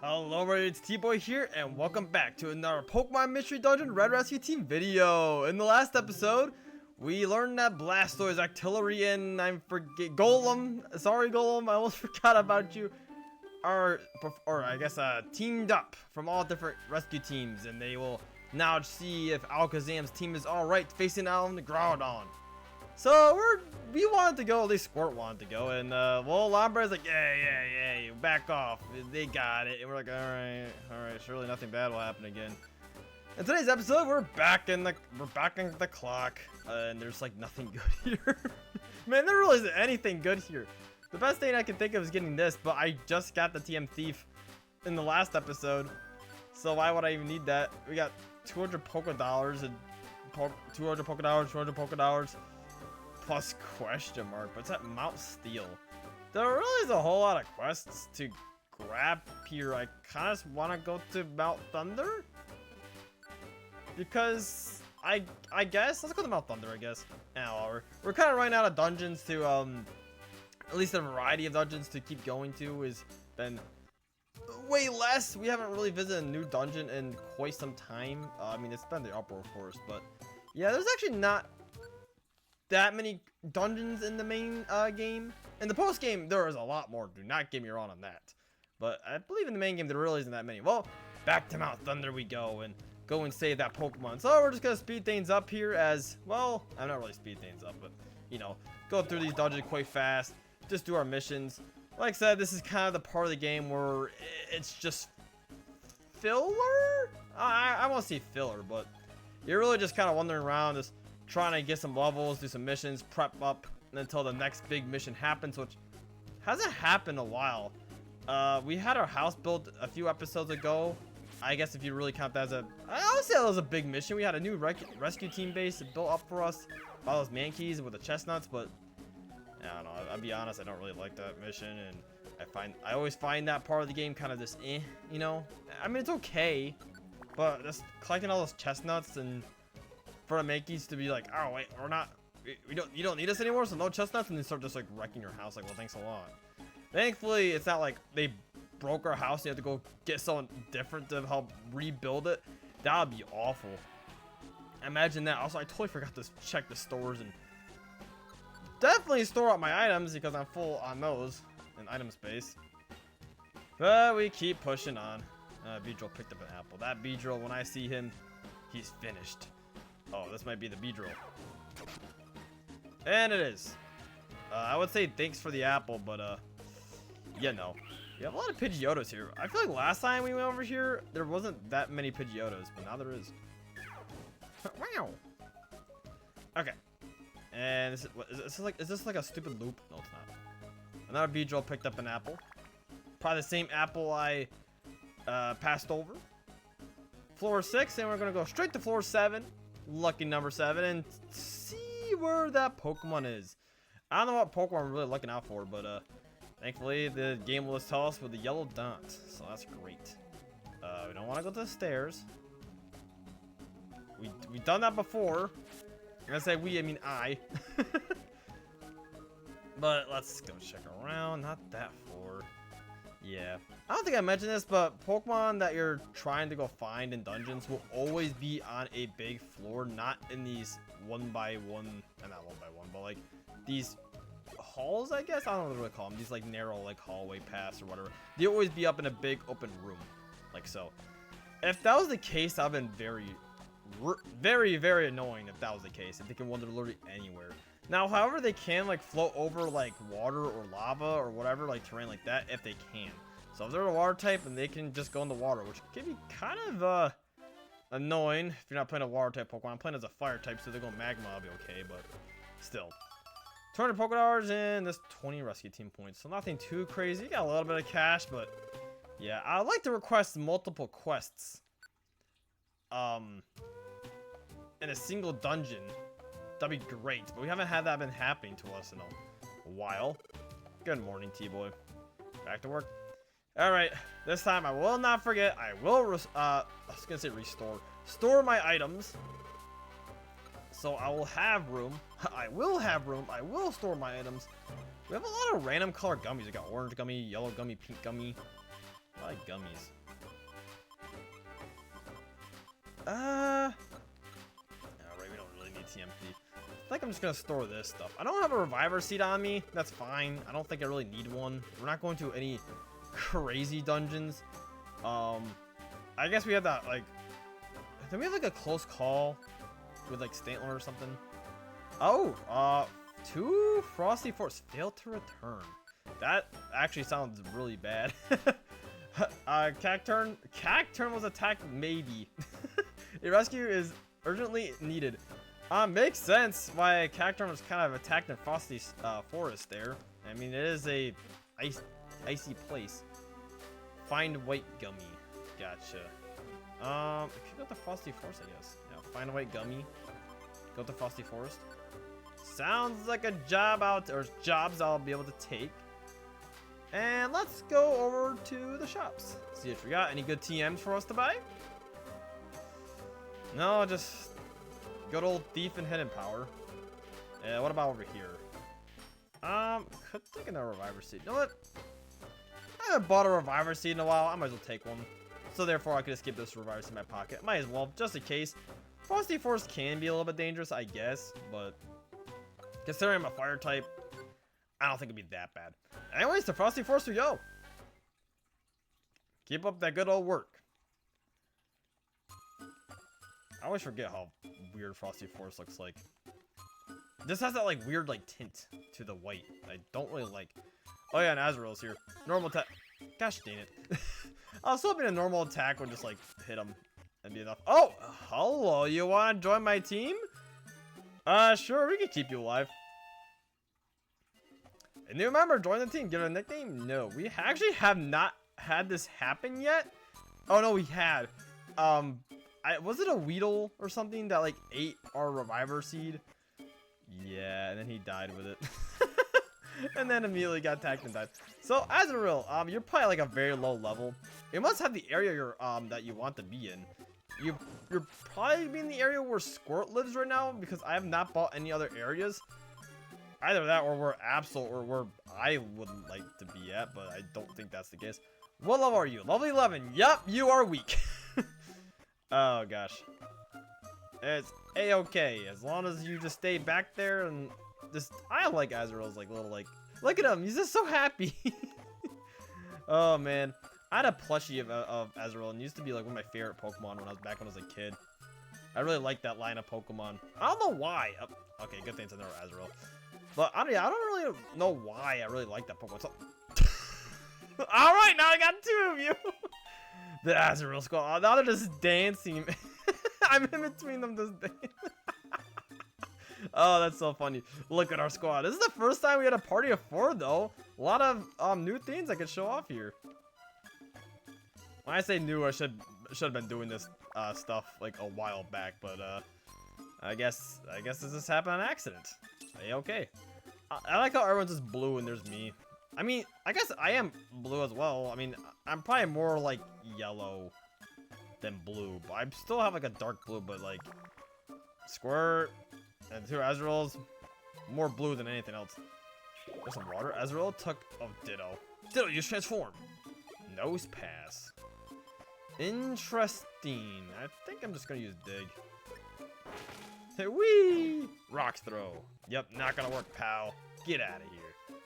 Hello everybody, it's T.Boy here, and welcome back to another Pokemon Mystery Dungeon Red Rescue Team video. In the last episode, we learned that Blastoise, Artillery, and Golem, sorry Golem, I almost forgot about you, are, teamed up from all different rescue teams, and they will now see if Alakazam's team is alright facing out on the Groudon. So we wanted to go, at least Squirt wanted to go, and well, Lombre's like, yeah, back off, they got it, and we're like, alright, surely nothing bad will happen again. In today's episode, we're back in the clock, and there's like nothing good here. Man, there really isn't anything good here. The best thing I can think of is getting this, but I just got the TM Thief in the last episode, so why would I even need that? We got 200 Poké Dollars and 200 Poké Dollars, 200 Poké Dollars. Plus question mark, but it's at Mount Steel. There really is a whole lot of quests to grab here. I kind of want to go to Mount Thunder because I guess let's go to Mount Thunder. I guess. Well, we're kind of running out of dungeons to at least a variety of dungeons to keep going to has been way less. We haven't really visited a new dungeon in quite some time. I mean, it's been the Uproar, of course, but yeah, there's actually not that many dungeons in the main game. In the post game, there is a lot more. Do not get me wrong on that. But I believe in the main game, there really isn't that many. Well, back to Mount Thunder we go and go and save that Pokemon. So we're just going to speed things up here as, well, I'm not really speed things up, but, you know, go through these dungeons quite fast. Just do our missions. Like I said, this is kind of the part of the game where it's just filler? I won't say filler, but you're really just kind of wandering around, just trying to get some levels, do some missions, prep up until the next big mission happens, which hasn't happened in a while. We had our house built a few episodes ago. I guess if you really count that as I would say that was a big mission. We had a new rescue team base built up for us by those Mankeys with the chestnuts, but I don't know. I'll be honest, I don't really like that mission, and I always find that part of the game kind of just you know. I mean, it's okay, but just collecting all those chestnuts and for the Mankeys to be like, oh wait, you don't need us anymore, so no chestnuts, and then start just like wrecking your house. Like, well, thanks a lot. Thankfully, it's not like they broke our house and you have to go get someone different to help rebuild it. That would be awful. Imagine that. Also, I totally forgot to check the stores and definitely store up my items because I'm full on those in item space. But we keep pushing on. Beedrill picked up an apple. That Beedrill, when I see him, he's finished. Oh, this might be the Beedrill. And it is. I would say thanks for the apple, but yeah, no. We have a lot of Pidgeotos here. I feel like last time we went over here, there wasn't that many Pidgeotos, but now there is. Wow. Okay. And is this like a stupid loop? No, it's not. Another Beedrill picked up an apple. Probably the same apple I passed over. Floor 6, and we're gonna go straight to floor 7. Lucky number 7, and see where that Pokemon is. I don't know what Pokemon we're really looking out for, but thankfully the game will just tell us with the yellow dots, so that's great. We don't want to go to the stairs. We've done that before. And I say we, I mean I. But let's go check around. Not that floor. Yeah. I don't think I mentioned this, but Pokemon that you're trying to go find in dungeons will always be on a big floor, not in these one by one, not one by one, but like these halls, I guess? I don't know what to really call them. These like narrow like hallway paths or whatever. They always be up in a big open room, like so. If that was the case, I've been very annoying if that was the case. If they can wander literally anywhere. Now, however, they can like float over like water or lava or whatever, like terrain like that, if they can. So if they're a water type, and they can just go in the water, which can be kind of annoying if you're not playing a water type Pokemon. I'm playing as a fire type, so they're going magma, I'll be okay, but still. 200 Pokédollars and this 20 rescue team points, so nothing too crazy. Got a little bit of cash, but yeah, I'd like to request multiple quests in a single dungeon. That'd be great, but we haven't had that been happening to us in a while. Good morning, T-Boy. Back to work. Alright, this time I will not forget. I will, I was gonna say restore. Store my items. So I will have room. I will have room. I will store my items. We have a lot of random color gummies. We got orange gummy, yellow gummy, pink gummy. like gummies. Alright, we don't really need TMP. I think I'm just gonna store this stuff. I don't have a reviver seed on me. That's fine. I don't think I really need one. We're not going to any crazy dungeons. I guess we have that, like, then we have like a close call with like Stantler or something. Oh, 2 Frosty Force failed to return. That actually sounds really bad. Cacturn was attacked, maybe. A rescue is urgently needed. Makes sense why Cacturn was kind of attacked in Frosty Forest there. I mean, it is a icy place. Find white gummy. Gotcha. I could go to Frosty Forest, I guess. Yeah, find a white gummy. Go to Frosty Forest. Sounds like a jobs I'll be able to take. And let's go over to the shops. See if we got any good TMs for us to buy. No, just good old thief and hidden power. Yeah, what about over here? Could take another reviver seed. You know what? I haven't bought a reviver seed in a while. I might as well take one. So therefore, I could just keep this reviver seed in my pocket. Might as well, just in case. Frosty Force can be a little bit dangerous, I guess, but considering I'm a fire type, I don't think it'd be that bad. Anyways, to Frosty Force we go. Keep up that good old work. I always forget how weird Frosty Force looks like. This has that like weird like tint to the white. I don't really like. Oh yeah, and Azrael's here. Normal attack. Gosh dang it. I was hoping a normal attack would just like hit him and be enough. Oh, hello. You want to join my team? Sure. We can keep you alive. A new member, join the team. Give it a nickname? No, we actually have not had this happen yet. Oh no, we had. Was it a Weedle or something that like ate our reviver seed? Yeah, and then he died with it. And then immediately got attacked and died. So Azrael, you're probably like a very low level. You must have the area you're that you want to be in. You're probably be in the area where Squirt lives right now, because I have not bought any other areas. Either that or we're Absol, or where I would like to be at, but I don't think that's the case. What level are you? Level 11. Yup, you are weak. Oh gosh. It's a-okay as long as you just stay back there and just. I like Azrael's like little like. Look at him, he's just so happy. Oh man, I had a plushie of Azrael, and used to be like one of my favorite Pokemon when I was a kid. I really like that line of Pokemon. I don't know why. Oh, okay, good thing it's another Azrael. But I don't really know why I really like that Pokemon. So all right, now I got 2 of you. The Azrael squad. Now they're just dancing. I'm in between them just dancing. Oh, that's so funny. Look at our squad. This is the first time we had a party of 4, though. A lot of new things I could show off here. When I say new, I should have been doing this stuff like a while back, but I guess this just happened on accident. Hey, okay. I like how everyone's just blue and there's me. I mean, I guess I am blue as well. I mean, I'm probably more like yellow than blue, but I still have like a dark blue, but like Squirt and 2 Azraels, more blue than anything else. There's some water. Azrael took Ditto. Ditto, you transform. Nose pass. Interesting. I think I'm just gonna use dig. Hey, wee! Rocks throw. Yep, not gonna work, pal. Get out of here.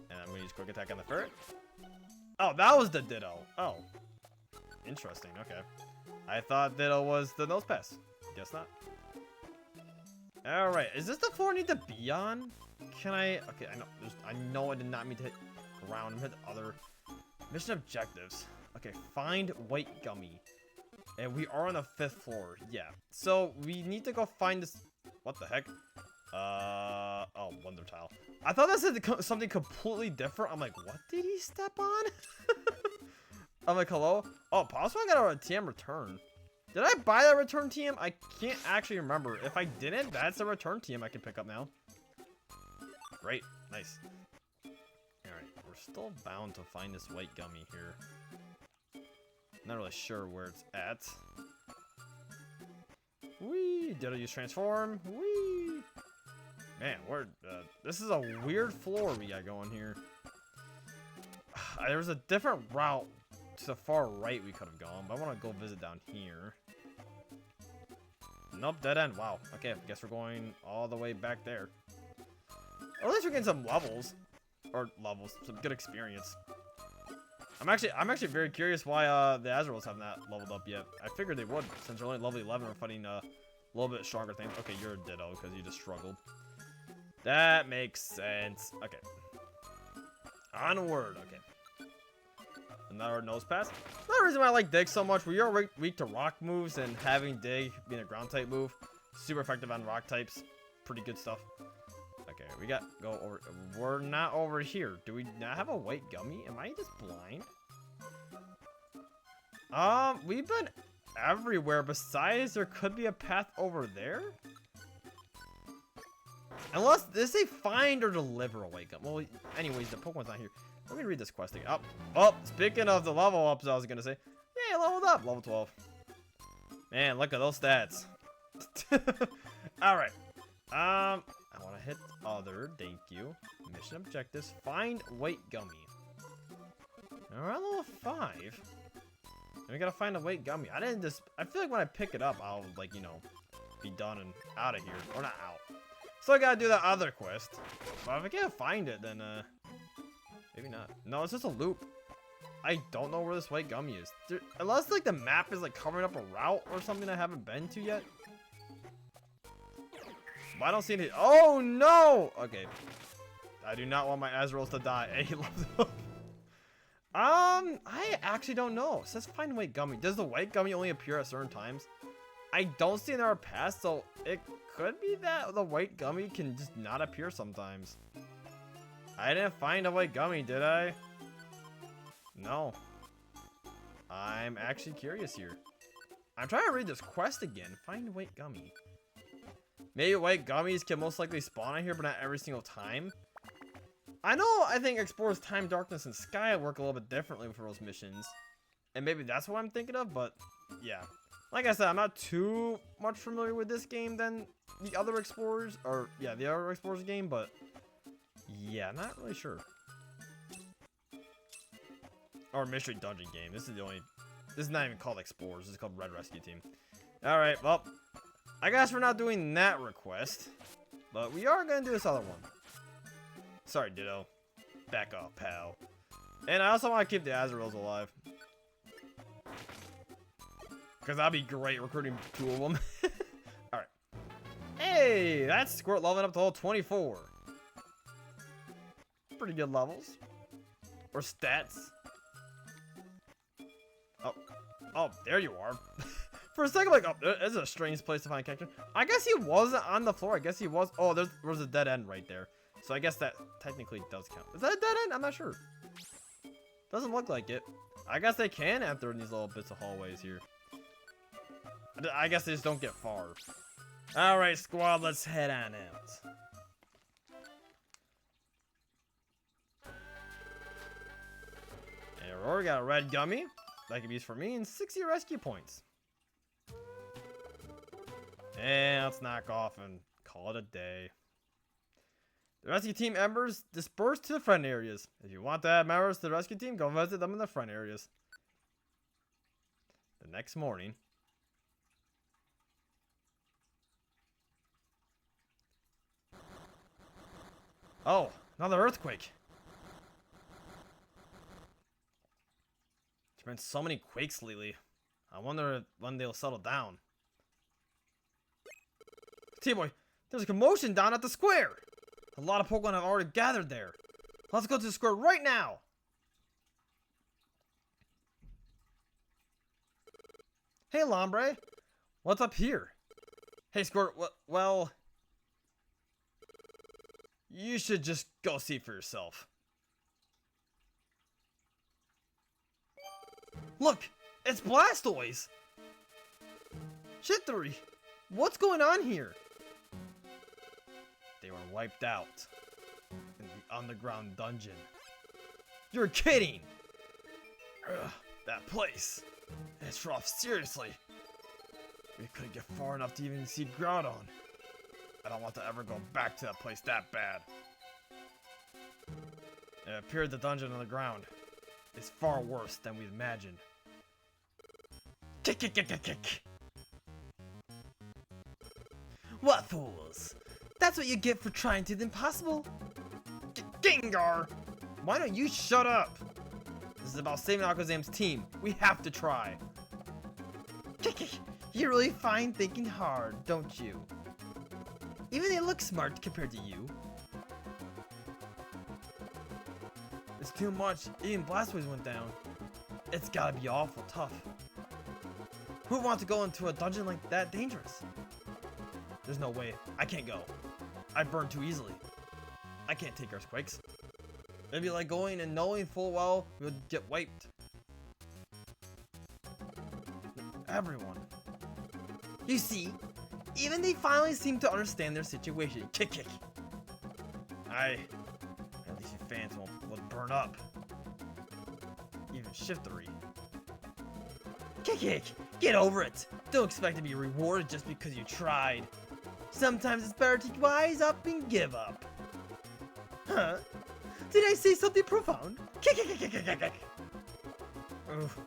And I'm gonna use quick attack on the ferret. Oh, that was the Ditto. Oh. Interesting, okay. I thought Ditto was the nose pass. Guess not. Alright, is this the floor I need to be on? Can I? Okay, I know I did not mean to hit ground. I'm hit other mission objectives. Okay, find white gummy. And we are on the 5th floor. Yeah. So we need to go find this. What the heck? Oh, Wonder Tile. I thought that said something completely different. I'm like, what did he step on? I'm like, hello? Oh, possibly I got a TM return. Did I buy that return TM? I can't actually remember. If I didn't, that's a return TM I can pick up now. Great. Nice. Alright, we're still bound to find this white gummy here. Not really sure where it's at. Whee! Did I use transform? Whee! Man, this is a weird floor we got going here. There's a different route to the far right we could have gone, but I want to go visit down here. Nope, dead end. Wow. Okay, I guess we're going all the way back there. Or at least we're getting some levels. Or levels. Some good experience. I'm actually very curious why the Azureals haven't leveled up yet. I figured they would, since they're only level 11. We're fighting a little bit stronger things. Okay, you're a Ditto because you just struggled. That makes sense. Okay. Onward. Okay. Another nose pass. Another reason why I like Dig so much. We are weak to rock moves, and having Dig being a ground type move, super effective on rock types. Pretty good stuff. Okay, we got go over. We're not over here. Do we not have a white gummy? Am I just blind? We've been everywhere. Besides, there could be a path over there. Unless this say find or deliver a white gum. Well, anyways, the Pokemon's not here. Let me read this quest again. Oh, speaking of the level ups, I was gonna say, yeah, leveled up, level 12. Man, look at those stats. All right. I want to hit other. Thank you. Mission objectives. Find white gummy. All right, level 5. And we gotta find a white gummy. I feel like when I pick it up, I'll be done and out of here, or not out. So I gotta do that other quest. But if I can't find it, then maybe not. No, it's just a loop. I don't know where this white gummy is. Unless like the map is like covering up a route or something I haven't been to yet. But I don't see any. Oh no! Okay. I do not want my Azureals to die. Hey, I actually don't know. It says find white gummy. Does the white gummy only appear at certain times? I don't see another path, so it could be that the white gummy can just not appear sometimes. I didn't find a white gummy, did I? No. I'm actually curious here. I'm trying to read this quest again. Find white gummy. Maybe white gummies can most likely spawn out here, but not every single time. I think Explorer's Time, Darkness, and Sky work a little bit differently for those missions. And maybe that's what I'm thinking of, but yeah. Like I said, I'm not too much familiar with this game than the other Explorers, or yeah, the other Explorers game, but yeah, not really sure. Or Mystery Dungeon game. This is not even called Explorers. This is called Red Rescue Team. All right, well, I guess we're not doing that request, but we are gonna do this other one. Sorry, Ditto. Back off, pal. And I also want to keep the Azureals alive. Because that'd be great recruiting 2 of them. Alright. Hey, that's Squirt leveling up to level 24. Pretty good levels. Or stats. Oh, there you are. For a second, I'm like, oh, this is a strange place to find a character. I guess he wasn't on the floor. I guess he was. Oh, there's a dead end right there. So I guess that technically does count. Is that a dead end? I'm not sure. Doesn't look like it. I guess they can enter in these little bits of hallways here. I guess they just don't get far. Alright, squad, let's head on out. And we got a red gummy. That can be used for me and 60 rescue points. And let's knock off and call it a day. The rescue team members disperse to the front areas. If you want to add members to the rescue team, go visit them in the front areas. The next morning. Oh, another earthquake. There's been so many quakes lately. I wonder when they'll settle down. T.Boy, there's a commotion down at the square. A lot of Pokemon have already gathered there. Let's go to the square right now. Hey, Lombre. What's up here? Hey, Squirt. Well, you should just go see for yourself. Look, it's Blastoise. Shiftry, what's going on here? They were wiped out in the underground dungeon. You're kidding! Ugh, that place. It's rough, seriously. We couldn't get far enough to even see Groudon. I don't want to ever go back to that place that bad. It appeared the dungeon on the ground. is far worse than we imagined. Kick, kick, kick, kick, kick. What fools! That's what you get for trying to the impossible. Gengar! Why don't you shut up? This is about saving Alakazam's team. We have to try. You really find thinking hard, don't you? Even they look smart compared to you. It's too much. Even Blastoise went down. It's gotta be awful tough. Who wants to go into a dungeon like that dangerous? There's no way. I can't go. I burn too easily. I can't take earthquakes. It'd be like going and knowing full well we'll get wiped. Everyone. You see, even they finally seem to understand their situation. Kick, kick. At least your fans won't burn up. Even Shiftery. Kick, kick. Get over it. Don't expect to be rewarded just because you tried. Sometimes it's better to wise up and give up. Huh? Did I say something profound? Kick, kick, kick, kick, kick, kick. Oof.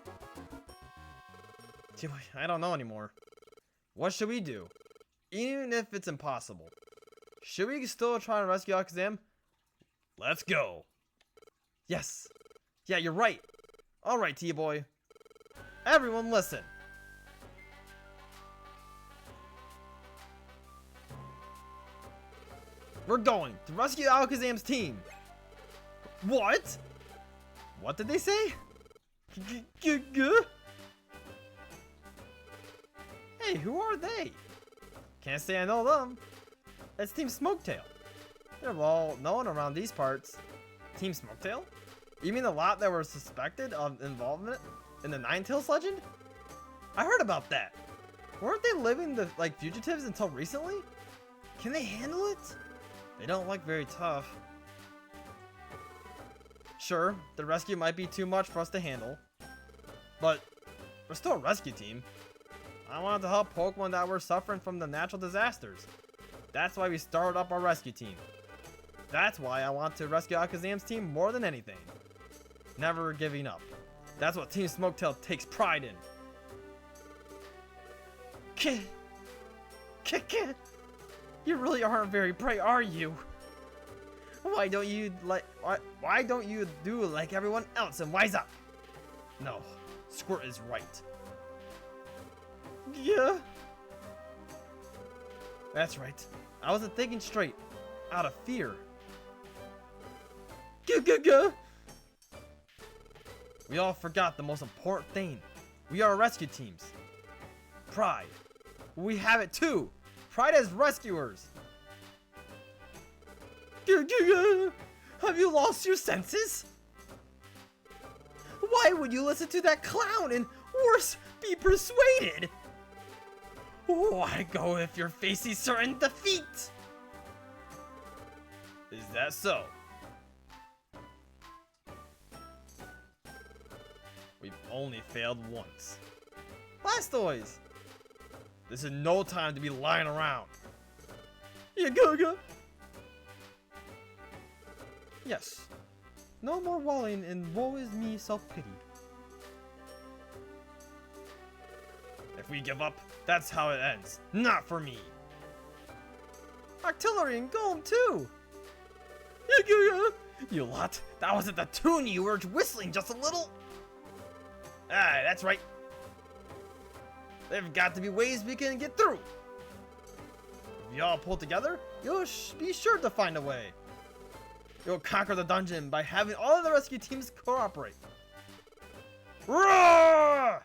I don't know anymore. What should we do? Even if it's impossible. Should we still try to rescue Alakazam? Let's go. Yes. Yeah, you're right. Alright, T.Boy. Everyone listen. We're going to rescue Alakazam's team. What? What did they say? Hey, who are they? Can't say I know them. It's Team Smoketail. They're well known around these parts. Team Smoketail? You mean the lot that were suspected of involvement in the Ninetales legend? I heard about that. Weren't they living like fugitives until recently? Can they handle it? They don't look very tough. Sure, the rescue might be too much for us to handle, but we're still a rescue team. I wanted to help Pokemon that were suffering from the natural disasters. That's why we started up our rescue team. That's why I want to rescue Alakazam's team more than anything. Never giving up. That's what Team Smoketail takes pride in. You really aren't very bright, are you? Why don't you do like everyone else and wise up? No, Squirt is right. Yeah. That's right. I wasn't thinking straight. Out of fear. We all forgot the most important thing. We are rescue teams. Pride. We have it too. Pride as rescuers. Have you lost your senses? Why would you listen to that clown and, worse, be persuaded? Why go if you're facing certain defeat? Is that so? We've only failed once. Blastoise! This is no time to be lying around. Yagoga! Yes. No more walling and woe is me self-pity. If we give up, that's how it ends. Not for me. Artillery and Golem too! You lot, that wasn't the tune you were whistling just a little. Ah, that's right. There've got to be ways we can get through. If you all pull together, you'll be sure to find a way. You'll conquer the dungeon by having all of the rescue teams cooperate. Roar!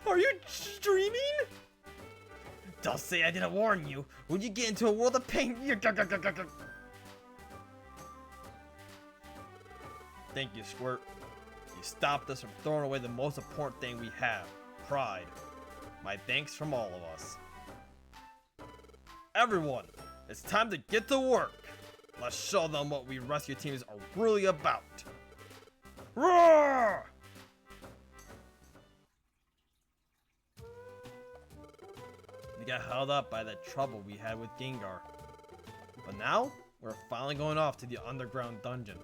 Are you streaming? Don't say I didn't warn you. When you get into a world of pain, Thank you, Squirt. You stopped us from throwing away the most important thing we have, pride. My thanks from all of us. Everyone, it's time to get to work. Let's show them what we rescue teams are really about. Roar! We got held up by the trouble we had with Gengar. But now, We're finally going off to the underground dungeon.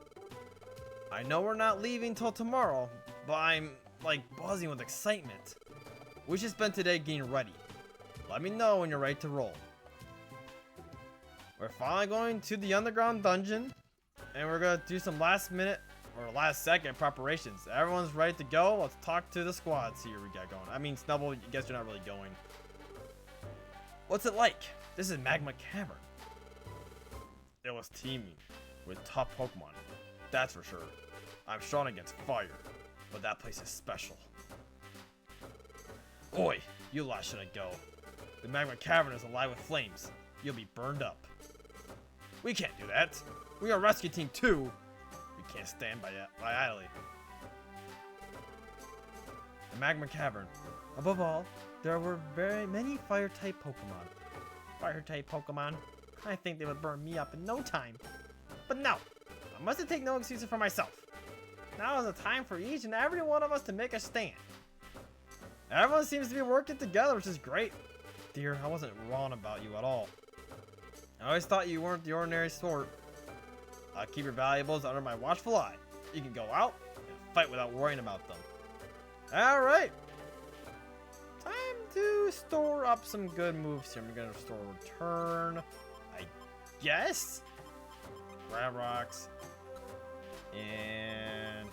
I know we're not leaving till tomorrow, but I'm like buzzing with excitement. We should spend today getting ready. Let me know when you're ready to roll. We're finally going to the underground dungeon, and we're gonna do some last minute or last second preparations. Everyone's ready to go. Let's talk to the squads here we got going. I mean, Snubble, I guess you're not really going. What's it like? This is Magma Cavern. It was teeming with top Pokemon, that's for sure. I'm strong against fire, but that place is special. Oi, you lot shouldn't go. The Magma Cavern is alive with flames. You'll be burned up. We can't do that. We are rescue team 2. We can't stand by idly. The Magma Cavern. Above all, there were very many fire-type Pokemon. Fire-type Pokemon? I think they would burn me up in no time. But no, I mustn't take no excuses for myself. Now is the time for each and every one of us to make a stand. Everyone seems to be working together, which is great. Dear, I wasn't wrong about you at all. I always thought you weren't the ordinary sort. I'll keep your valuables under my watchful eye. You can go out and fight without worrying about them. Alright. Time to store up some good moves here. I'm gonna restore return, I guess. Grab rocks. And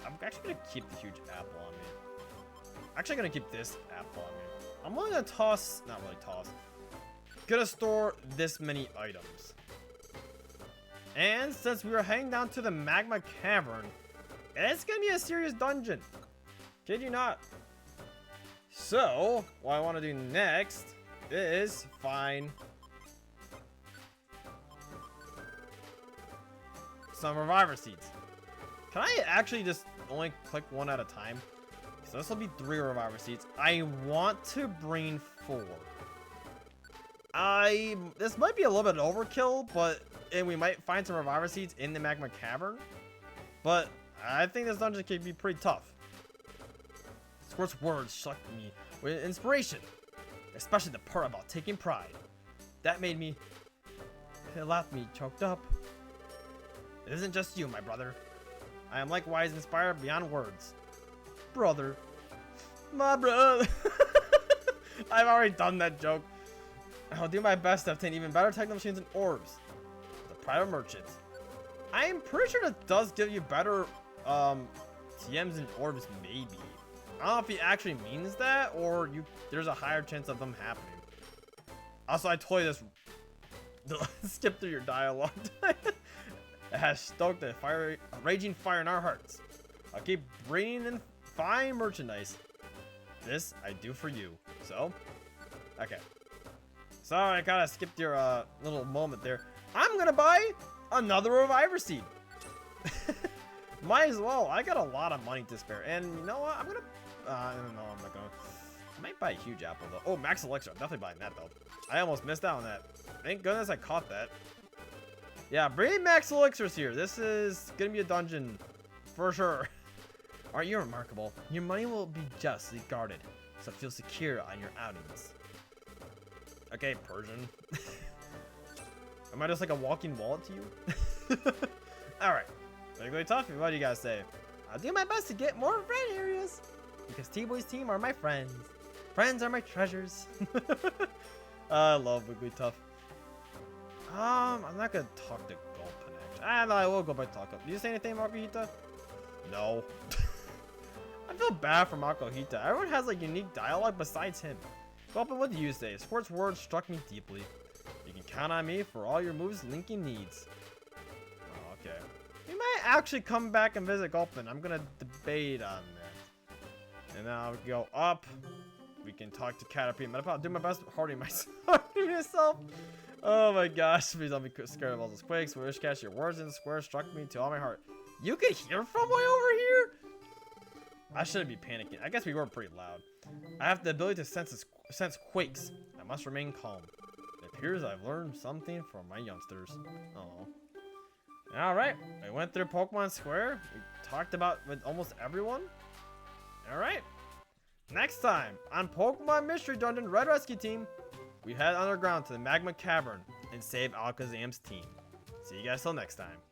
I'm actually gonna keep the huge apple on me. Actually gonna keep this apple on me. I'm only gonna toss, not really toss. Gonna store this many items. And since we are heading down to the Magma Cavern, it's gonna be a serious dungeon. Kid you not. So, what I want to do next is find some reviver seeds. Can I actually just only click one at a time? So this will be 3 reviver seeds. I want to bring 4. This might be a little bit overkill, and we might find some reviver seeds in the Magma Cavern. But I think this dungeon could be pretty tough. Squirt's words struck me with inspiration, especially the part about taking pride. That made me, it left me choked up. It isn't just you, my brother. I am likewise inspired beyond words. Brother. My brother. I've already done that joke. I'll do my best to obtain even better techno machines and orbs. The private merchant. I am pretty sure that does give you better TMs and orbs, maybe. I don't know if he actually means that, or there's a higher chance of them happening. Also, I totally just skipped through your dialogue. It has stoked a raging fire in our hearts. I'll keep bringing in fine merchandise. This I do for you. So, okay. Sorry, I kind of skipped your little moment there. I'm gonna buy another reviver seed. Might as well. I got a lot of money to spare, and you know what? I'm gonna. I don't know. I'm not gonna. I might buy a huge apple though. Oh, max elixir. I'm definitely buying that though. I almost missed out on that. Thank goodness I caught that. Yeah, bring max elixirs here. This is gonna be a dungeon for sure. Aren't you remarkable? Your money will be justly guarded, so feel secure on your outings. Okay, Persian. Am I just like a walking wallet to you? Alright. Really tough. What do you guys say? I'll do my best to get more friend areas. Because T.Boy's team are my friends. Friends are my treasures. I love Wigglytuff. I'm not gonna talk to Gulpin actually. No, I will go by talk up. Do you say anything, Makuhita? No. I feel bad for Makuhita. Everyone has like unique dialogue besides him. Gulpin, what do you say? Sport's words struck me deeply. You can count on me for all your moves Linking needs. Oh, okay. We might actually come back and visit Gulpin. I'm gonna debate on that. And then I'll go up. We can talk to Caterpie. I'll do my best hurting myself. Oh my gosh. Please don't be scared of all those quakes. Wish catch your words in the square struck me to all my heart. You could hear from way over here? I shouldn't be panicking. I guess we were pretty loud. I have the ability to sense quakes. I must remain calm. It appears I've learned something from my youngsters. Oh. Alright. We went through Pokemon Square. We talked about with almost everyone. Alright. Next time on Pokemon Mystery Dungeon Red Rescue Team, we head underground to the Magma Cavern and save Alakazam's team. See you guys till next time.